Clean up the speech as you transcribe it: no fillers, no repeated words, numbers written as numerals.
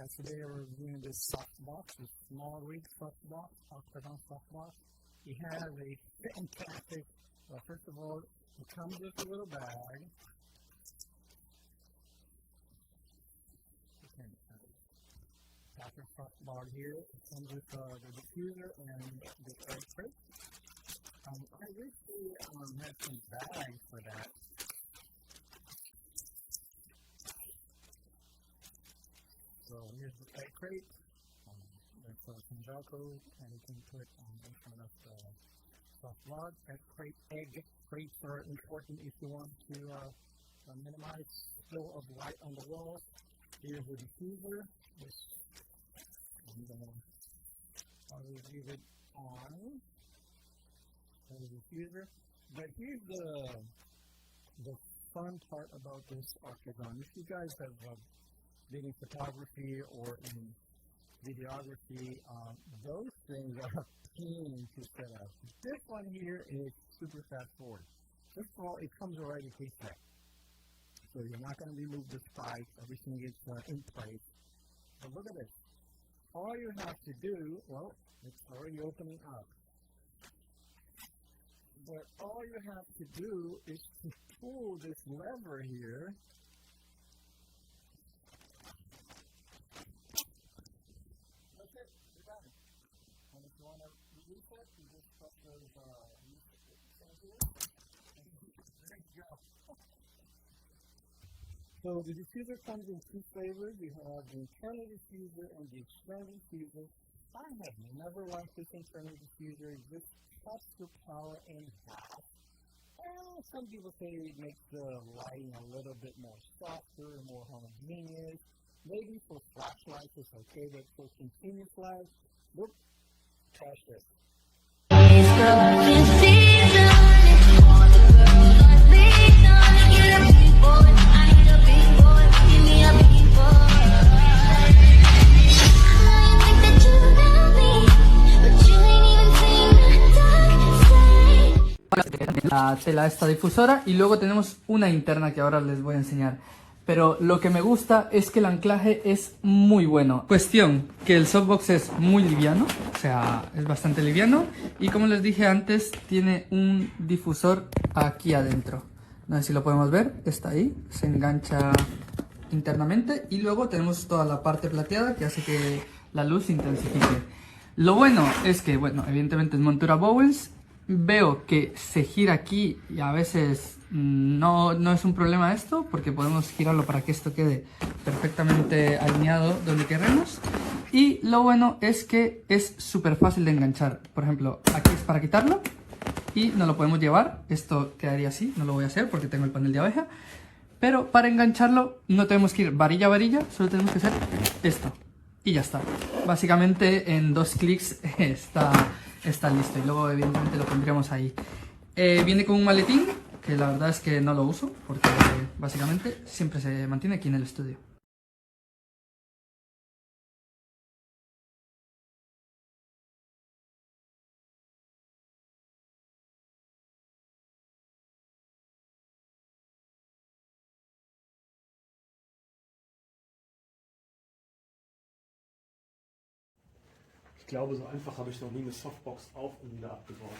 Yeah, today we're reviewing this softbox, this SMALLRIG softbox, Octagon Softbox. It has a fantastic, well, first of all, it comes with a little bag. You can tap your softbox here. It comes with the diffuser and the air crate. I wish we had some bags for that. So here's the egg crate. There's some Velcro, and you can put in front of the softbox. Egg crates are important if you want to minimize flow of light on the wall. Here's the diffuser. I'll leave it on. There's the diffuser. But here's the fun part about this Octagon. If you guys have been in photography or in videography, those things are a pain to set up. This one here is super fast forward. First of all, it comes already preset. So you're not going to remove the spikes, everything is in place. But look at this. All you have to do, well, it's already opening up. But all you have to do is to pull this lever here. You want to release it, you just press those here. There you go. So the diffuser comes in two flavors. You have the internal diffuser and the external diffuser. I have never liked this internal diffuser. It just cuts the power in half. And some people say it makes the lighting a little bit more softer, more homogeneous. Maybe for flashlights it's okay, but for continuous lights, whoop. Trash it. La tela esta difusora y luego tenemos una interna que ahora les voy a enseñar. Pero lo que me gusta es que el anclaje es muy bueno. Cuestión, que el softbox es muy liviano, o sea, es bastante liviano. Y como les dije antes, tiene un difusor aquí adentro. No sé si lo podemos ver, está ahí, se engancha internamente. Y luego tenemos toda la parte plateada que hace que la luz se intensifique. Lo bueno es que, bueno, evidentemente es montura Bowens. Veo que se gira aquí y a veces no es un problema esto, porque podemos girarlo para que esto quede perfectamente alineado donde queremos. Y lo bueno es que es súper fácil de enganchar. Por ejemplo, aquí es para quitarlo y no lo podemos llevar. Esto quedaría así, no lo voy a hacer porque tengo el panel de abeja. Pero para engancharlo no tenemos que ir varilla a varilla, solo tenemos que hacer esto. Y ya está. Básicamente en 2 clics está listo, y luego evidentemente lo pondríamos ahí. Viene con un maletín, que la verdad es que no lo uso, porque básicamente siempre se mantiene aquí en el estudio. Ich glaube, so einfach habe ich noch nie eine Softbox auf und wieder abgebaut.